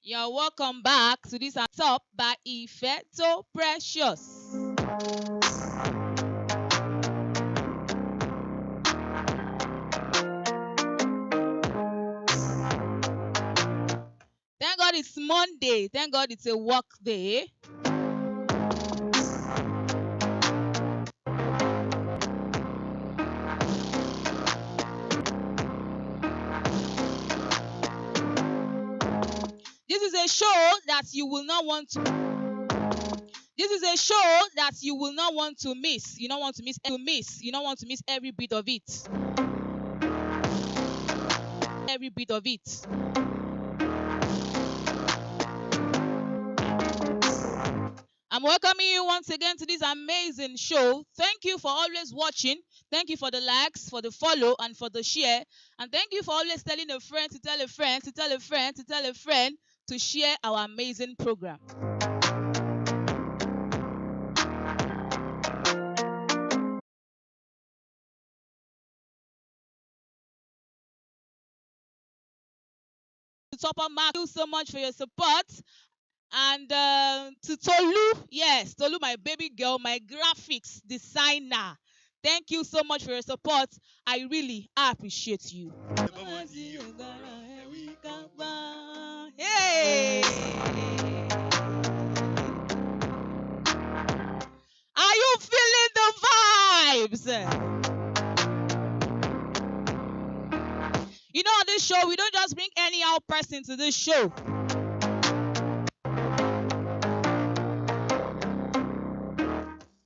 You're welcome back to this Top by Ifetoprecious. Thank God it's Monday. Thank God it's a work day. This is a show that you will not want to. This is a show that you will not want to miss. You don't want to miss. You don't want to miss every bit of it. Every bit of it. I'm welcoming you once again to this amazing show. Thank you for always watching. Thank you for the likes, for the follow, and for the share. And thank you for always telling a friend to tell a friend to tell a friend to tell a friend to share our amazing program. To Topper Mark, thank you so much for your support. And to Tolu, yes, Tolu, my baby girl, my graphics designer. Thank you so much for your support. I really appreciate you. Hey! Are you feeling the vibes? You know, on this show, we don't just bring any old person to this show.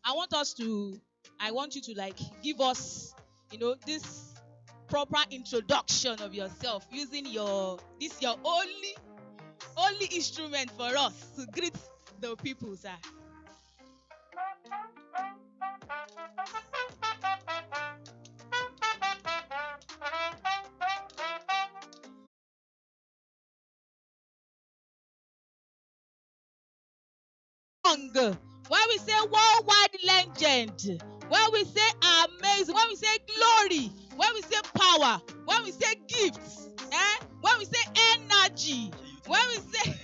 I want you to like give us, this proper introduction of yourself using your only instrument for us to greet the people, sir. When we say worldwide legend, when we say amazing, when we say glory, when we say power, when we say gifts, when we say energy, when we say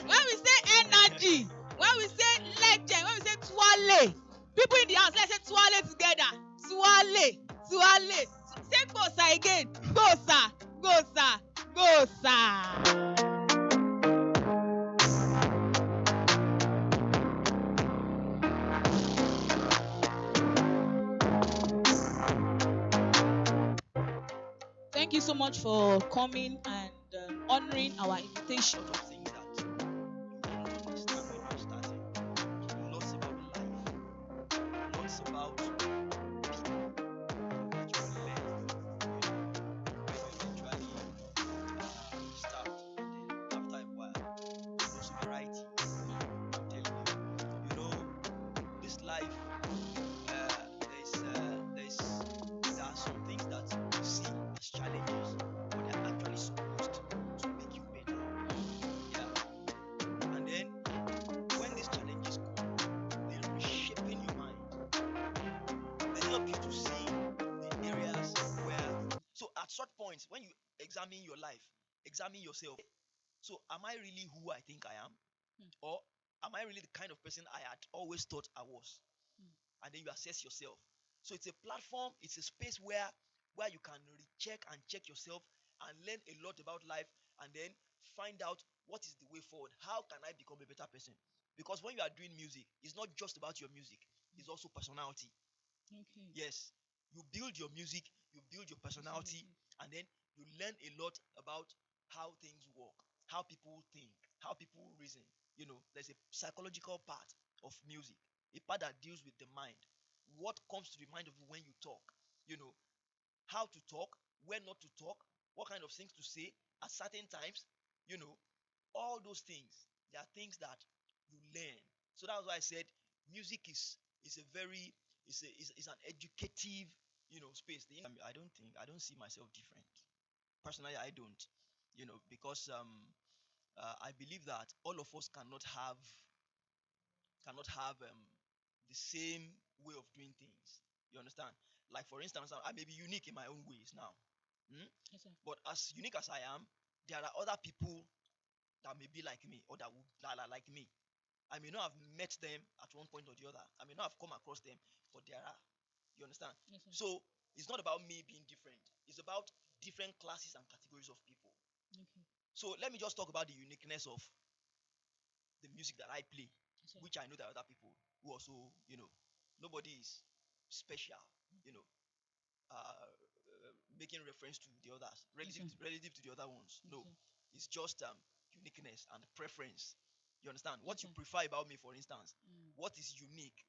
when we say energy, when we say legend, when we say twale, people in the house, let's say twale together. Twale, twale. Say gosa again. Gosa, gosa, gosa. Thank you so much for coming and honoring our invitation. Lot of things that you don't understand when you're starting. Lots about life, lots about people that you will learn, when you eventually start. And then after a while, lots of variety. I'm telling you, this life, there are some things that you see as challenges, but they're actually supposed to make you better. Yeah. And then when these challenges come, they reshape in your mind. They help you to see the areas where. So at such points, when you examine your life, examine yourself. So am I really who I think I am, or am I really the kind of person I had always thought I was? And then you assess yourself. So it's a platform, it's a space where you can recheck and check yourself and learn a lot about life, and then find out what is the way forward. How can I become a better person? Because when you are doing music, it's not just about your music, it's also personality. Okay. Yes, you build your music, you build your personality, and then you learn a lot about how things work, how people think, how people reason. There's a psychological part of music, a part that deals with the mind. What comes to the mind of you when you talk? You know, how to talk, when not to talk, what kind of things to say at certain times. You know, all those things. They are things that you learn. So that's why I said music is a very is an educative space. I don't see myself different. Personally, I don't. Because I believe that all of us cannot have the same way of doing things. You understand? Like for instance, I may be unique in my own ways now. Hmm? Yes, sir. But as unique as I am, there are other people that may be like me or that are like me. I may not have met them at one point or the other. I may not have come across them, but there are. You understand? Yes, sir. So it's not about me being different. It's about different classes and categories of people. Okay. So let me just talk about the uniqueness of the music that I play, Yes, sir. which I know there are other people who also, nobody is special, you know, making reference to the others, Yes, sir. relative to the other ones. Yes, No, sir. it's just uniqueness and preference. You understand? Yes, What you sir. prefer about me, for instance, Mm. what is unique.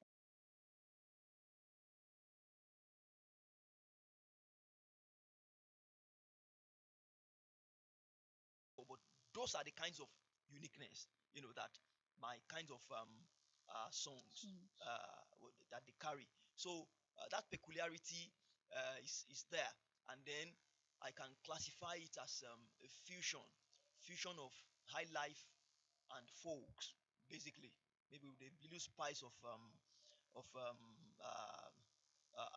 But those are the kinds of uniqueness, that my kinds of songs Songs. that they carry. So that peculiarity is there, and then I can classify it as a fusion of high life and folks, basically, maybe with a little spice of uh,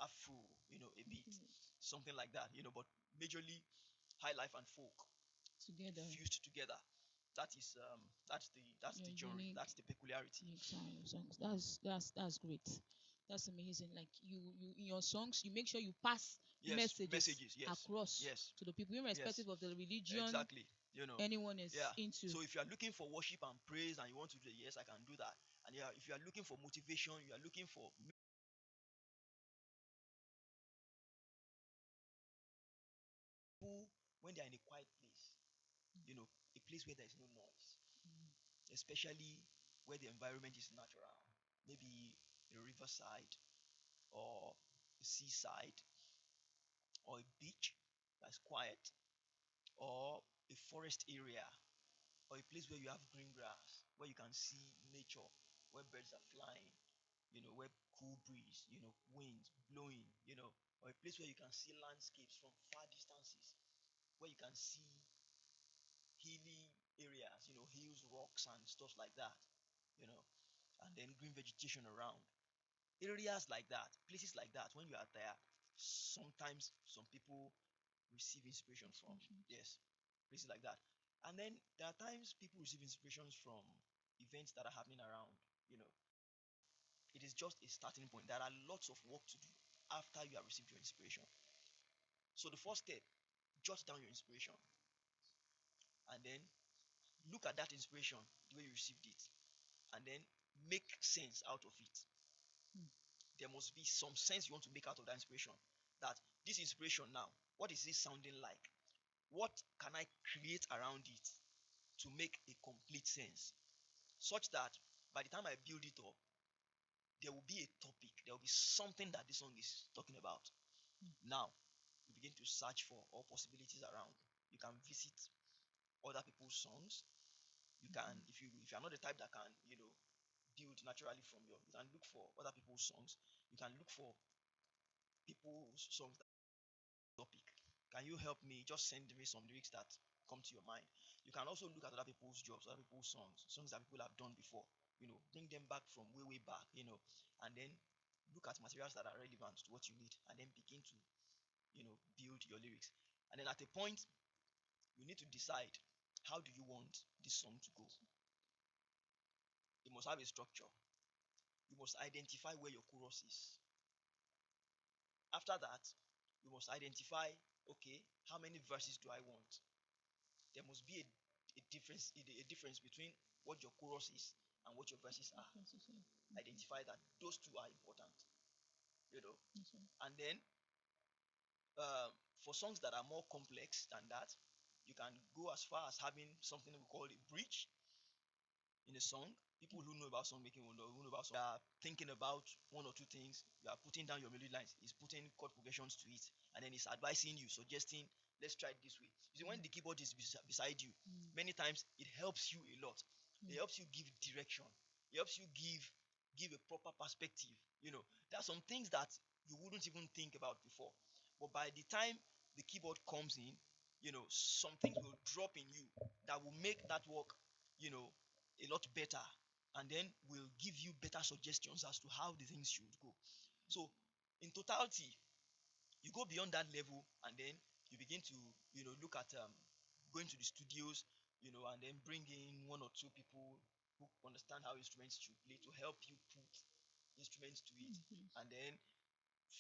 Afro, a bit, Okay. something like that, but majorly high life and folk Together. fused together. That's the Your genre, unique, that's the peculiarity. unique style of songs. That's great. That's amazing. Like you in your songs, you make sure you pass Yes, messages messages. Yes, across yes, to the people, yes, irrespective of the religion exactly. anyone Yeah. is into. So if you are looking for worship and praise and you want to do it, yes, I can do that. And yeah, if you are looking for motivation, you are looking for people when they are in a quiet place, a place where there is no noise, Mm. especially where the environment is natural, maybe a riverside or a seaside or a beach that's quiet, or a forest area, or a place where you have green grass, where you can see nature, where birds are flying, where cool breeze, winds blowing, or a place where you can see landscapes from far distances, where you can see hilly areas, hills, rocks, and stuff like that, you know, and then green vegetation around. Areas like that, places like that, when you are there, sometimes some people receive inspiration from. Expressions. Yes, places like that. And then there are times people receive inspirations from events that are happening around. You know, it is just a starting point. There are lots of work to do after you have received your inspiration. So the first step, jot down your inspiration and then look at that inspiration the way you received it and then make sense out of it. Mm. There must be some sense you want to make out of that inspiration. That this inspiration now, what is it sounding like? What can I create around it to make a complete sense? Such that by the time I build it up, there will be a topic, there will be something that this song is talking about. Mm. Now, you begin to search for all possibilities around. You can visit other people's songs. You can, if you are not the type that can, build naturally from you can look for other people's songs. You can look for people's songs that topic. Can you help me? Just send me some lyrics that come to your mind. You can also look at other people's jobs, other people's songs that people have done before. Bring them back from way, way back, and then look at materials that are relevant to what you need, and then begin to, build your lyrics. And then at a point, you need to decide how do you want this song to go. It must have a structure. You must identify where your chorus is. After that, you must identify, okay, how many verses do I want? There must be a difference between what your chorus is and what your verses are. Yes, sir. Okay. Identify that those two are important, you know. Yes, sir. And then for songs that are more complex than that, you can go as far as having something we call a bridge in a song. People who know about song making will know, who know about song. You are thinking about one or two things. You are putting down your melody lines. It's putting chord progressions to it, and then it's advising you, suggesting, let's try it this way. You see, when the keyboard is beside you, Mm. many times it helps you a lot. It Mm. helps you give direction. It helps you give a proper perspective. There are some things that you wouldn't even think about before, but by the time the keyboard comes in, some things will drop in you that will make that work, you know, a lot better, and then will give you better suggestions as to how the things should go. So in totality, you go beyond that level, and then you begin to look at going to the studios, and then bring in one or two people who understand how instruments should play to help you put instruments to it. And then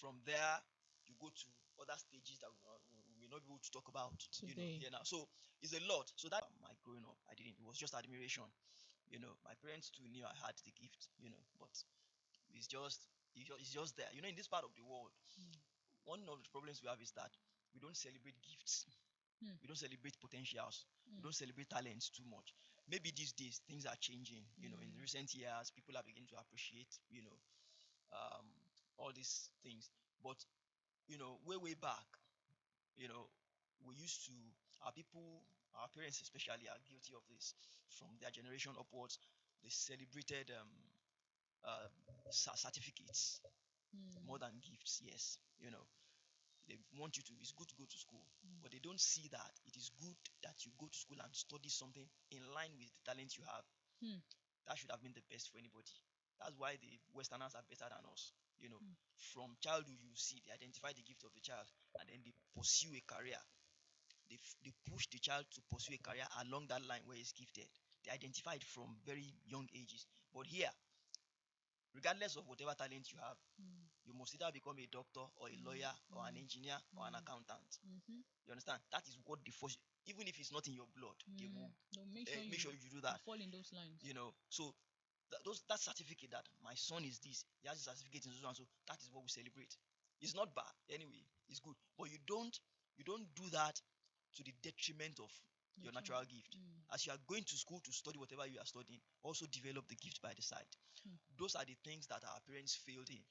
from there, you go to other stages that we may not be able to talk about, Today. here now. So it's a lot. So that my growing up, I didn't. It was just admiration. My parents too knew I had the gift, but it's just there. In this part of the world, one of the problems we have is that we don't celebrate gifts. Hmm. We don't celebrate potentials. We Hmm. don't celebrate talents too much. Maybe these days things are changing. In recent years, people are beginning to appreciate, um, all these things. But way back, you know, we used to our people, our parents especially, are guilty of this. From their generation upwards, they celebrated uh, certificates more Hmm. than gifts. Yes, they want you to. It's good to go to school, but they don't see that it is good that you go to school and study something in line with the talent you have. Hmm. That should have been the best for anybody. That's why the Westerners are better than us. Hmm. From childhood, you see, they identify the gift of the child and then they pursue a career. They push the child to pursue a career along that line where he's gifted. They identify it from very young ages. But here, regardless of whatever talent you have, Hmm. you must either become a doctor or a Hmm. lawyer or an Hmm. engineer or an Hmm. accountant. Mm-hmm. You understand? That is what the force. Even if it's not in your blood, they will No, make sure make sure you you do that. fall in those lines. So that certificate that my son is this, he has a certificate in so and so. That is what we celebrate. It's not bad anyway. It's good, but you don't do that to the detriment of The your child. natural gift. Mm. As you are going to school to study whatever you are studying, also develop the gift by the side. Hmm. Those are the things that our parents failed in.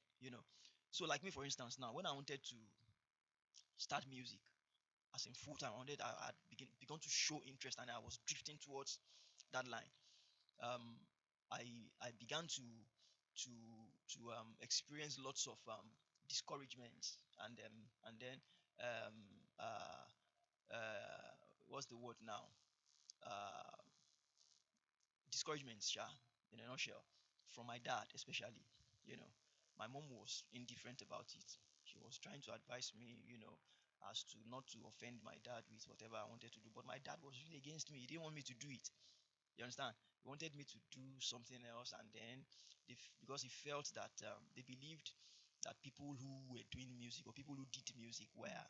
So like me, for instance, now when I wanted to start music as in full time, I had begun to show interest and I was drifting towards that line. um, I began to experience lots of discouragements, and then um, uh, uh, what's the word now? Uh, Discouragements, sha, in a nutshell, from my dad especially. You know, my mom was indifferent about it. She was trying to advise me, as to not to offend my dad with whatever I wanted to do. But my dad was really against me. He didn't want me to do it. You understand? He wanted me to do something else, and then because he felt that they believed that people who were doing music or people who did music were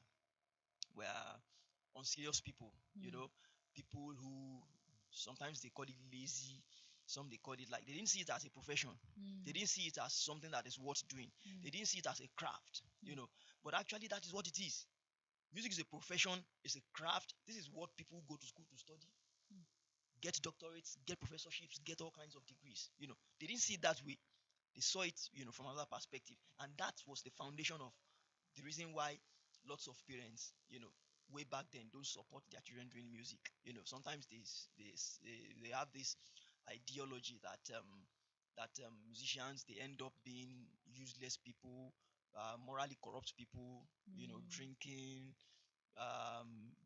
unserious people. Hmm. People who sometimes they call it lazy, some they call it like they didn't see it as a profession. They Hmm. didn't see it as something that is worth doing. Hmm. They didn't see it as a craft. Hmm. But actually that is what it is. Music is a profession, it's a craft. This is what people go to school to study, Hmm. get doctorates, get professorships, get all kinds of degrees. They didn't see it that way. They saw it, from another perspective, and that was the foundation of the reason why lots of parents, way back then, don't support their children doing music. Sometimes they have this ideology that musicians, they end up being useless people, morally corrupt people, Hmm. drinking,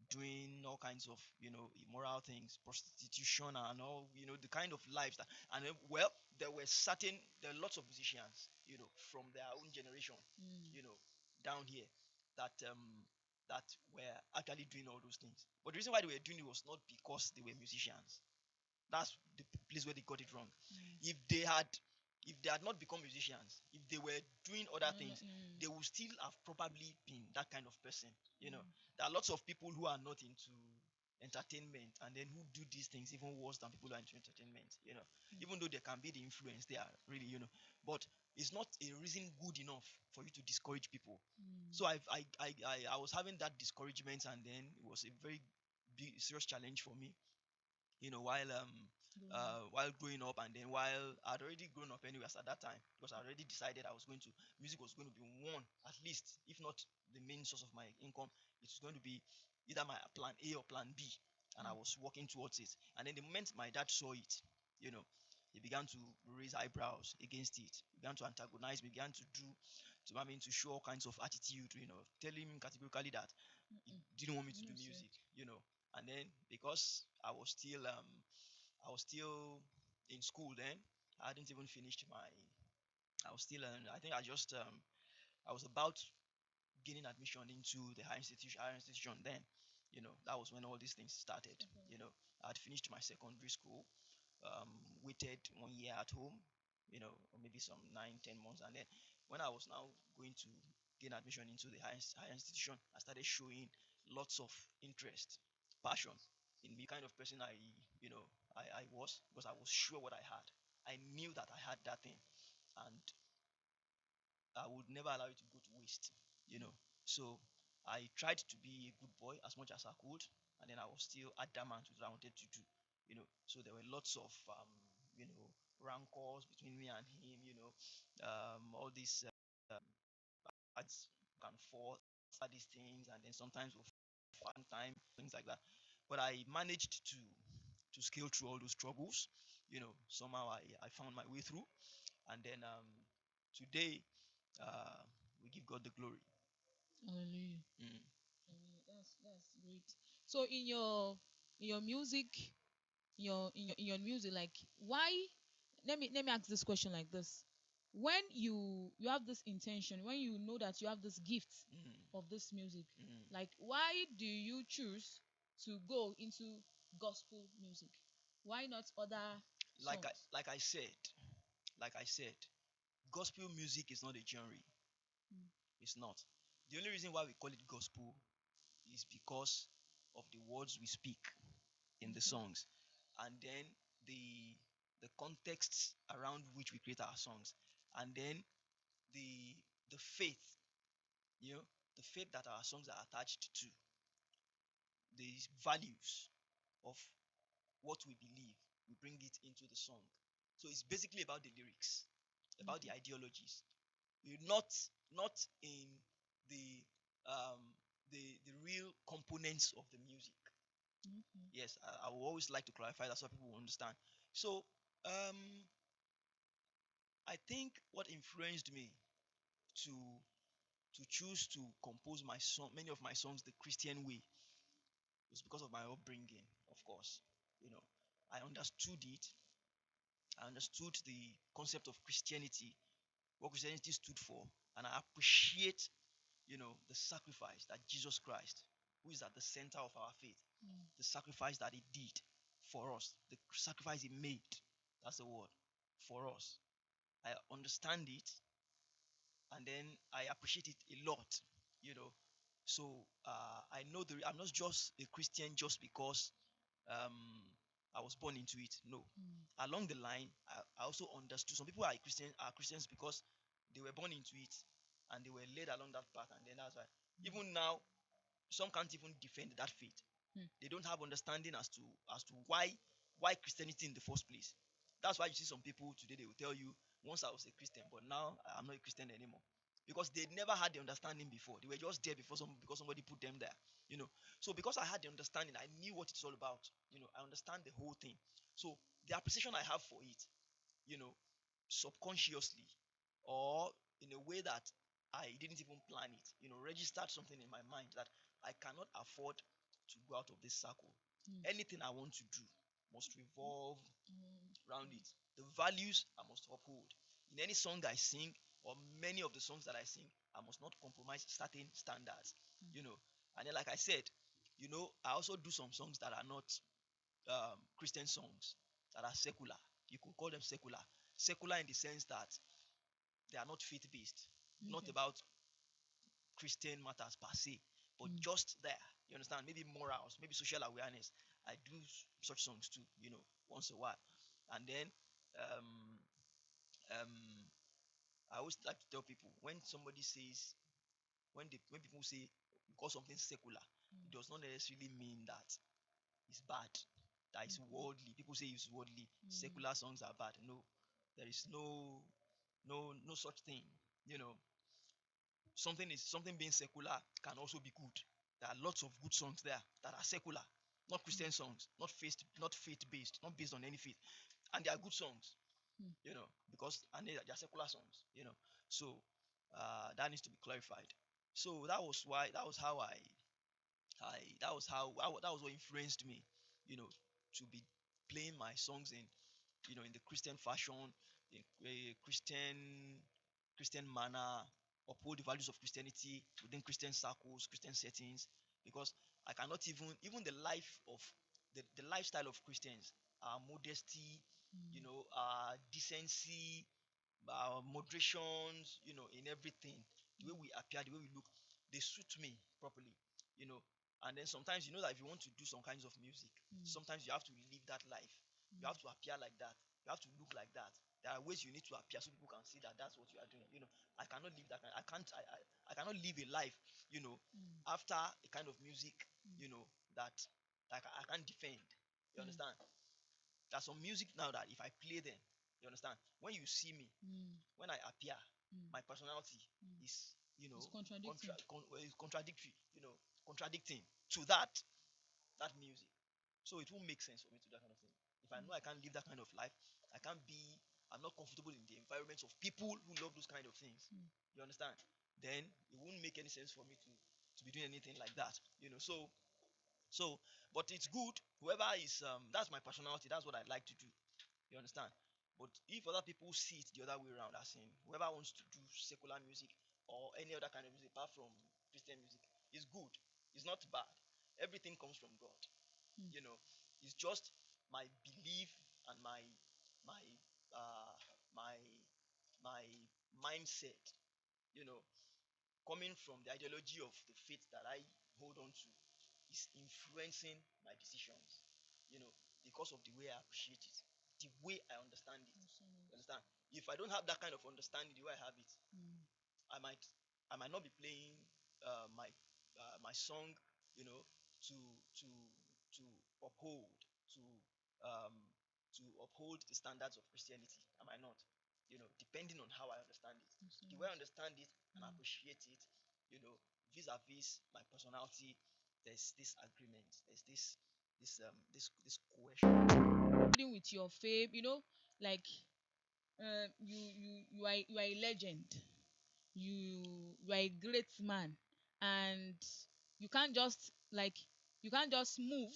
doing all kinds of immoral things, prostitution, and all the kind of lives that. And well, there are lots of musicians from their own generation, Hmm. you know down here, that were actually doing all those things. But the reason why they were doing it was not because they were musicians. That's the place where they got it wrong. Hmm. If they had if they had not become musicians, if they were doing other things, Hmm. they would still have probably been that kind of person. Hmm. There are lots of people who are not into entertainment and then who do these things even worse than people who are into entertainment. Hmm. Even though there can be the influence there, really, but it's not a reason good enough for you to discourage people. Hmm. So I was having that discouragement, and then it was a very big serious challenge for me, Growing up. while growing up, and then while I'd already grown up anyways at that time, because I already decided music was going to be one, at least, if not the main source of my income. It was going to be either my plan A or plan B, and I Hmm. was working towards it. And then the moment my dad saw it, you know he began to raise eyebrows against it, began to antagonize me, began to do to I mean to show all kinds of attitude, telling him categorically that he Mm-mm. didn't want me to do No, sir. music. And then because I was still in school then. I hadn't even finished my. I was still. I think I just. I was about gaining admission into the higher institution then. That was when all these things started. I had finished my secondary school, waited 1 year at home, or maybe some 9, 10 months, and then when I was now going to gain admission into the higher institution, I started showing lots of interest, passion in the kind of person I was, because I was sure what I had. I knew that I had that thing, and I would never allow it to go to waste, you know. So I tried to be a good boy as much as I could, and then I was still adamant with what I wanted to do, So there were lots of rancors between me and him, all these ads back and forth, these things, and then sometimes we'll find time, things like that. But I managed to scale through all those struggles, Somehow I found my way through, and then today uh, we give God the glory. Hallelujah. Mm. That's great. So in your music, in your music, like, why? Let me ask this question like this: when you have this intention, when you know that you have this gift Mm. of this music, Mm. like, why do you choose to go into gospel music? Why not other Like I songs? like I said, like I said, gospel music is not a genre. Mm. It's not. The only reason why we call it gospel is because of the words we speak in the Okay. songs, and then the the contexts around which we create our songs, and then the the faith, you know, the faith that our songs are attached to, the values of what we believe, we bring it into the song. So it's basically about the lyrics, about the Okay. ideologies. You not in the the real components of the music. Okay. Yes, I will always like to clarify that so people will understand. So um, I think what influenced me to choose to compose my song, many of my songs, the Christian way, was because of my upbringing. Of course, you know, I understood it. I understood the concept of Christianity, what Christianity stood for, and I appreciate, the sacrifice that Jesus Christ, who is at the center of our faith, Mm. the sacrifice that he did for us, the sacrifice he made, that's the word, for us. I understand it, and then I appreciate it a lot, you know. So I know I'm not just a Christian just because um, I was born into it. No. Mm. Along the line, I also understood some people are Christians because they were born into it and they were led along that path, and then that's why. Mm. Even now, some can't even defend that faith. Mm. They don't have understanding as to why Christianity in the first place. That's why you see some people today, they will tell you, once I was a Christian, but now I'm not a Christian anymore, because they never had the understanding before. They were just there because somebody put them there, you know. So because I had the understanding, I knew what it's all about. I understand the whole thing. So the appreciation I have for it, you know subconsciously, or in a way that I didn't even plan it, registered something in my mind that I cannot afford to go out of this circle. Mm. Anything I want to do must revolve Mm. around it. The values I must uphold. In any song I sing, or many of the songs that I sing, I must not compromise certain standards. Mm. You know, and then, like I said, I also do some songs that are not Christian songs, that are secular. You could call them secular. Secular in the sense that they are not faith based, not Okay. about Christian matters per se, but Mm. just there. You understand? Maybe morals, maybe social awareness. I do such songs too, once a while. And then um, um, I always like to tell people, when people say you call something secular, it Mm. does not necessarily mean that it's bad, that it's Okay. worldly. People say it's worldly. Mm. Secular songs are bad. No, there is no such thing. You know, something being secular can also be good. There are lots of good songs there that are secular, not Mm. Christian songs, not faith based, not based on any faith, and they are good songs. Mm. Because and they are secular songs. So that needs to be clarified. So that was what influenced me, you know, to be playing my songs in the Christian fashion, in a Christian manner, uphold the values of Christianity within Christian circles, Christian settings, because I cannot even the life of the lifestyle of Christians, our modesty, decency, moderations, in everything, the way we appear, the way we look, they suit me properly, you know. And then sometimes that if you want to do some kinds of music, sometimes you have to live that life. You have to appear like that. You have to look like that. There are ways you need to appear so people can see that that's what you are doing. I cannot live that kind. I cannot live a life, you know, after a kind of music, that I can't defend. You understand? There's some music now that if I play them, you understand? When you see me, when I appear, my personality is, It's contradicting. is contradictory, contradicting to that music. So it won't make sense for me to do that kind of thing. If I know I can't live that kind of life, I can't be, I'm not comfortable in the environments of people who love those kind of things. You understand? Then it won't make any sense for me to be doing anything like that. So, but it's good. Whoever is, that's my personality. That's what I like to do. You understand? But if other people see it the other way around, as in whoever wants to do secular music or any other kind of music apart from Christian music, is good. It's not bad. Everything comes from God. You know, it's just my belief and my uh my my mindset. You know, coming from the ideology of the faith that I hold on to is influencing my decisions, you know, because of the way I appreciate it, the way I understand it. You understand? If I don't have that kind of understanding, the way I have it, I might I might not be playing my song, you know, to to to uphold to um to uphold the standards of Christianity. I might not, depending on how I understand it. The way I understand it and appreciate it, you know, vis-a-vis my personality, there's this agreement, there's this cohesion. With your fame, like you are a legend. You are a great man, and you can't just like you can't just move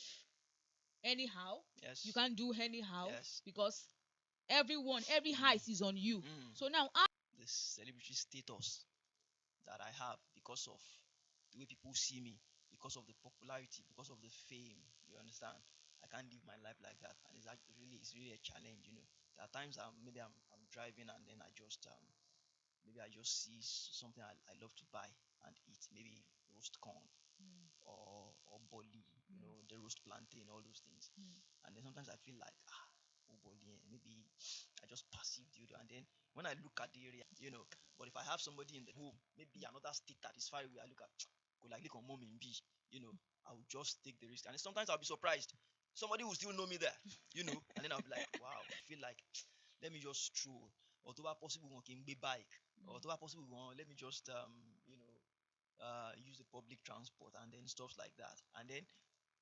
anyhow. You Yes, can't do anyhow yes. because every Mm, eyes is on you. mm. So now, This celebrity status that I have because of the way people see me, because of the popularity, because of the fame. You understand? I can't live my life like that, and it's really a challenge. There are times maybe I'm driving and then maybe I just see something I love to buy and eat, maybe roast corn or boli, the roast plantain, all those things. And then sometimes I feel like, oh boli, maybe I just perceived you, and then when I look at the area, but if I have somebody in the home, maybe another state that is far away, I look at, go like on mom in B, I will just take the risk. And then sometimes I'll be surprised. Somebody will still know me there, and then I'll be like, wow, I feel like let me just stroll. Or to possible one can be bike. Or to possible one, let me just use the public transport and then stuff like that. And then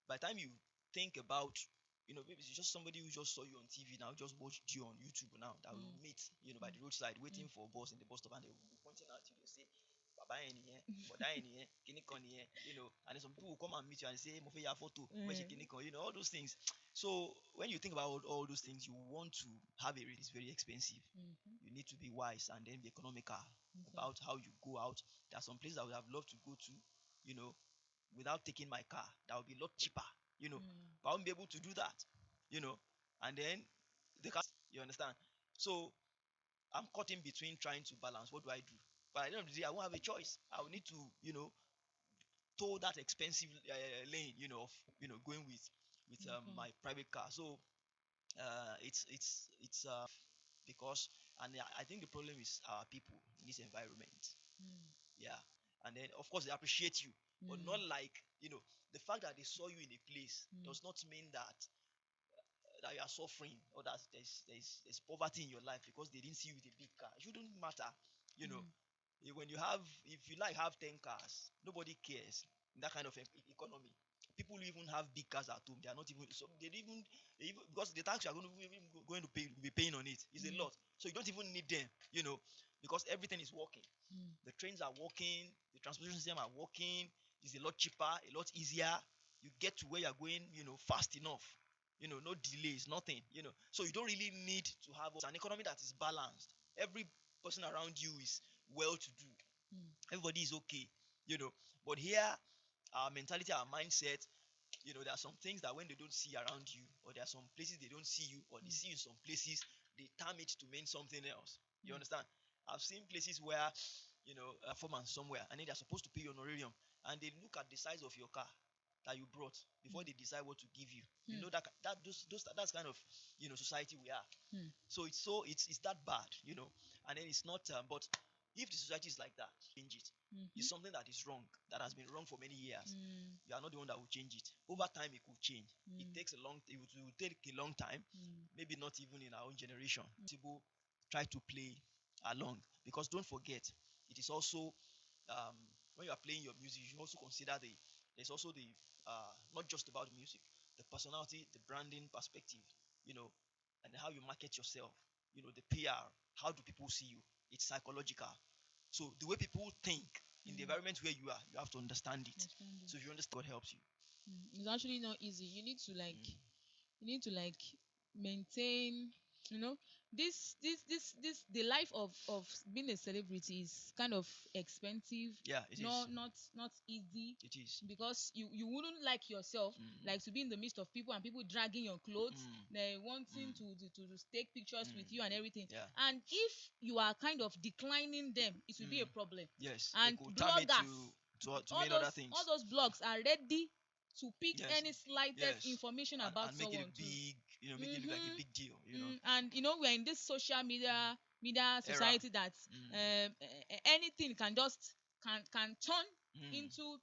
by the time you think about, maybe it's just somebody who just saw you on TV now, just watched you on YouTube now, that will meet, by the roadside, waiting for a bus in the bus stop, and they will be pointing at you. They say, Baba here, Boda here, Kinikon here, and then some people will come and meet you and say, Mofe ya photo, where's your Kinikon, all those things. So when you think about all those things, you want to have a rate is very expensive. You need to be wise and then be economical about how you go out. There are some places I would have loved to go to, you know, without taking my car. That would be a lot cheaper, but I won't be able to do that, you know. And then the car, you understand? So I'm caught in between trying to balance. What do I do? But at the end of the day, I won't have a choice. I will need to, tow that expensive lane, of going with okay. my private car. So it's because, and I think the problem is our people in this environment. Yeah. And then of course they appreciate you, but not like, the fact that they saw you in a place does not mean that you are suffering, or that there's poverty in your life because they didn't see you with a big car. It shouldn't matter, you know. When you have, if you like have 10 cars, nobody cares in that kind of economy. People who even have big cars at home, they are not even, so they even because the tax you are going to pay, be paying on it is a lot, so you don't even need them, because everything is working. The trains are working, the transportation system are working. It's a lot cheaper, a lot easier. You get to where you're going, fast enough. No delays, nothing. So you don't really need to have an economy that is balanced. Every person around you is well to do. Everybody is okay. But here, our mentality, our mindset. There are some things that when they don't see around you, or there are some places they don't see you, or they see you in some places, they term it to mean something else. You understand? I've seen places where, performance somewhere, and then they're supposed to pay you honorarium, and they look at the size of your car that you brought before they decide what to give you. You know that that's kind of society we are. So it's that bad, and then it's not. But if the society is like that, change it. It's something that is wrong, that has been wrong for many years. You are not the one that will change it. Over time, it could change. It takes a long. It will take a long time. Maybe not even in our own generation. People try to play along, because don't forget, it is also um, when you are playing your music, you should also consider there's also the not just about the music, the personality, the branding perspective, you know, and how you market yourself, the PR, how do people see you? It's psychological. So the way people think in the environment where you are, you have to understand it. So if you understand, God helps you. It's actually not easy. You need to like maintain, you know this the life of being a celebrity is kind of expensive. Yeah, it No, is. not easy, It is. because you wouldn't like yourself, like to be in the midst of people and people dragging your clothes, they wanting to take pictures with you and everything. Yeah. And if you are kind of declining them, it will be a problem. Yes. They And could term it bloggers, to all mean other those things. blogs are ready to pick Yes. any slightest Yes. information about And make it a someone too. big, make it look like a big deal. And we're in this social media Era. society that Mm. anything can just can turn Mm.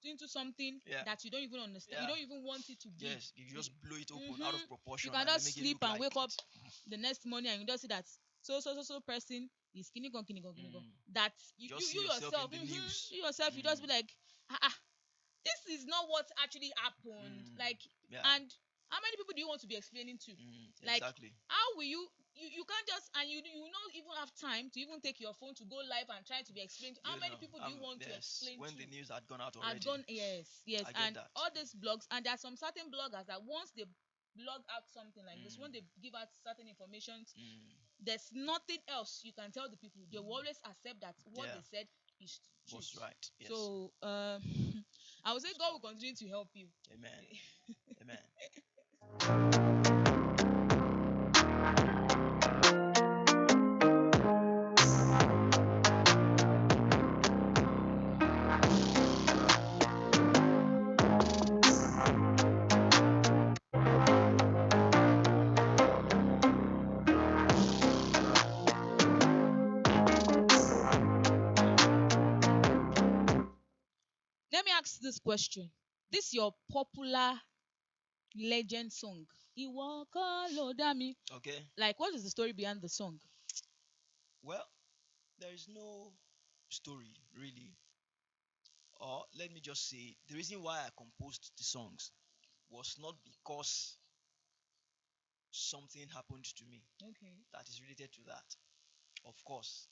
into something Yeah. that you don't even understand, you Yeah. don't even want it to be. Yes. You just blow it open out Mm-hmm. of You proportion can and then just make it sleep look and like wake up it. the next morning and you just see that so person is kinigon, Mm. that you you, Just see you yourself in yourself, the news. you yourself, you just Mm. be like, this is not what actually happened. Mm. Like, Yeah. and how many people do you want to be explaining to? Like, Exactly. how will you can't just, and you not even have time to even take your phone to go live and try to be explained to. How many people do you want to Yes. explain When to? the news had gone out Had already. gone, yes. I get And that. all these blogs, and there are some certain bloggers that once they blog out something like this, when they give out certain information, Mm. there's nothing else you can tell the people. They will always accept that what Yeah. they said is Was truth. right. Yes. So I would say That's God will correct. continue to help you. Amen. Amen. Let me ask this question. This your popular legend song. Iwo kọ́ ló dá mi. Okay. Like, what is the story behind the song? Well, there is no story really. Or let me just say, the reason why I composed the songs was not because something happened to me Okay. that is related to that. Of course,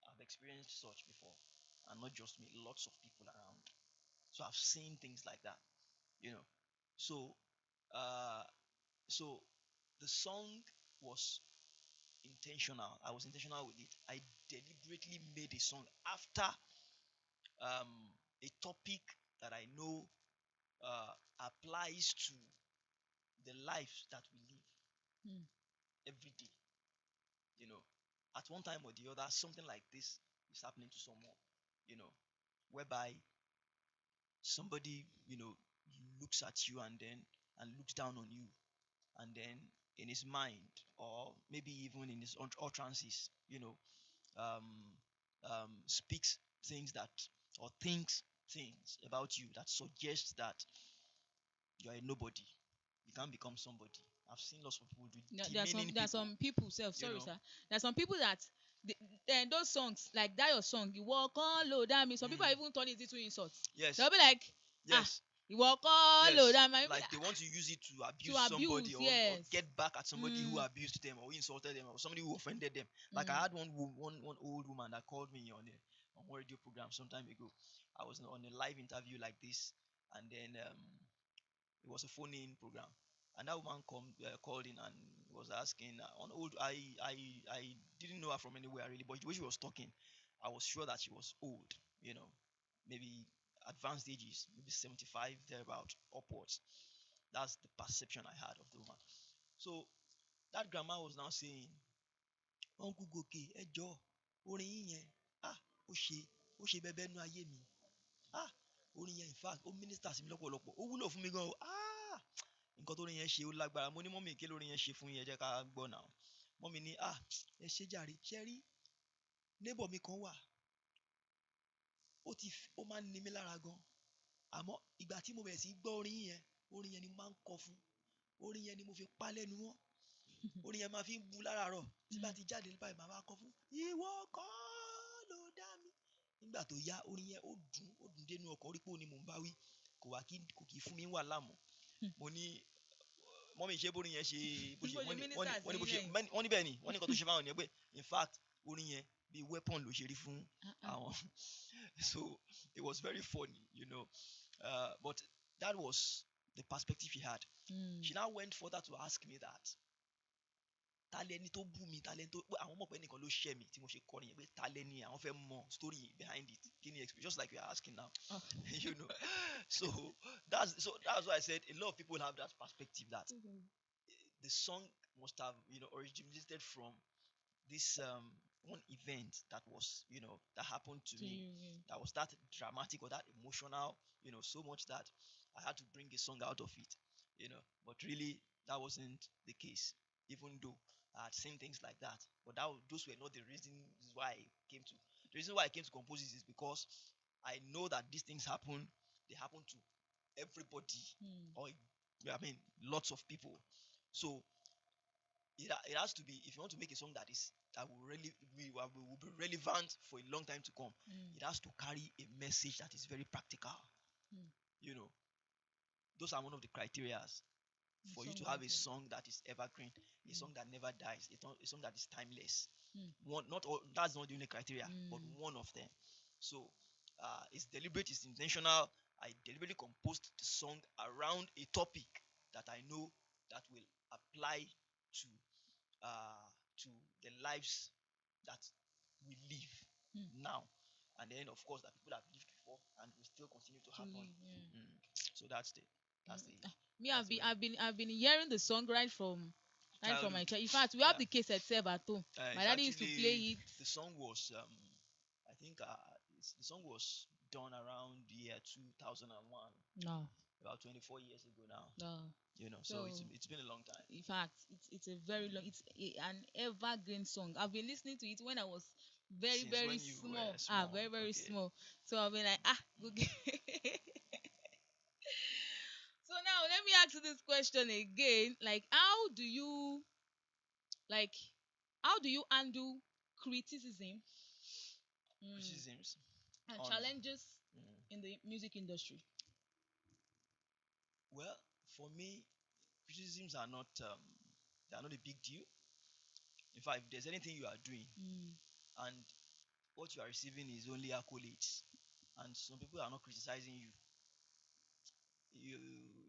I've experienced such before, and not just me, lots of people around. So I've seen things like that, you know. So, uh, so the song was intentional. I was intentional with it. I deliberately made a song after um, a topic that I know applies to the life that we live Hmm. every day. You know, at one time or the other, something like this is happening to someone. You know, whereby somebody looks at you and looks down on you, and then in his mind, or maybe even in his utterances, um, speaks things that, or thinks things about you that suggests that you're a nobody. You can't become somebody. I've seen lots of people do demeaning There are people. some people self, You sorry know. sir, there are some people that those songs, like that your song, Iwo kọ́ ló dá mi, some people are even turning it into insults. Yes. They'll be like, Yes. Iwo kọ́ ló Yes. dá mi. Like they want to use it to To abuse somebody, abuse, or yes. get back at somebody who Mm. abused them or insulted them or somebody who offended them. Like I had one old woman that called me on a radio program some time ago. I was on a live interview like this, and then it was a phone-in program, and that woman called in and was asking on old. I didn't know her from anywhere really, but the way she was talking, I was sure that she was old. Maybe advanced ages, maybe 75 thereabout upwards. That's the perception I had of the woman. So that grandma was now saying, Uncle Goke, ẹjọ́ orin yín yẹn, ah, ó ṣe ó ṣe bẹ́bẹ́ nú ayé mi. Ah, orin yẹn in fact ó minister sí mi lọ́pọ̀lọpọ̀, ó wúlò fún mi gan o. Ah, nǹkan tó orin yẹn ṣe ó lágbára. Mo ní mọ́mì kí lórin yẹn ṣe fún yín, ẹ jẹ́ ká gbọ́ náà. Mọ́mì ní ẹ ṣé jàre, ṣé rí neighbor mi kan wà, ó máa ń ni mí lára gan. Àmọ́ ìgbà tí mo bẹ̀rẹ̀ sí gbọ́ orin yẹn ni mo máa ń kọ fún. Orin yẹn ni mo fi pa lẹ́nu mọ́. Orin yẹn máa fi ń bu láràárọ̀. Tí bá ti jáde báyìí màá wá kọ fún. Ìwọ kọ́ ló dá mi. Nígbà tó yá orin yẹn ó dùn dénú ọkàn, ó rí pé òun ni mò ń bá wí. Kò kì í fún mi ń wàhálà mọ́. Mo ní mọ́mì ṣé bórin yẹn ṣe bó ṣe wọ́n ní bó ṣe wọ́n ní bẹ́ẹ̀ ni wọ́n ní nǹkan tó ṣe fáwọn ni pé in fact orin yẹn bí weapon ló ṣe rí fún àwọn. So it was very funny, you know. But that was the perspective she had. She now went further to ask me that talẹ́ni tó bú mi, talẹ́ni tó pé àwọn mọ̀ pé nìkan ló ṣẹ́ mi tí mo ṣe kọrin yẹn pé talẹ́ni àwọn fẹ́ mọ̀ story behind it. Kí ni experience, just like you are asking now. You know. So that's why I said a lot of people have that perspective that the song must have, originated from this one event that was, that happened to me, that was that dramatic or that emotional, so much that I had to bring a song out of it, but really that wasn't the case, even though I had seen things like that. But those were not the reasons why I came to. The reason why I came to compose this is because I know that these things happen. They happen to everybody, or lots of people. So it has to be, if you want to make a song that will be relevant for a long time to come, it has to carry a message that is very practical. Those are one of the criterias for you to have a song that is evergreen, a song that never dies, a song that is timeless. That's not the only criteria, but one of them. So it's deliberate, it's intentional. I deliberately composed the song around a topic that I know that will apply to the lives that we live now, and then of course that people have lived before and will still continue to happen. So that's the me. I've been hearing the song right from my child. In fact, we have the case itself at home. My daddy used to play it. The song was I think the song was done around the year 2001. No. About 24 years ago now. No. So it's been a long time. In fact, it's a very long. It's an evergreen song. I've been listening to it when I was very small. Very small. So I've been like good. So now let me ask you this question again. How do you handle criticism? Criticisms and challenges in the music industry? Well, for me, criticisms are not they are not a big deal. In fact, if there's anything you are doing and what you are receiving is only accolades, and some people are not criticizing you,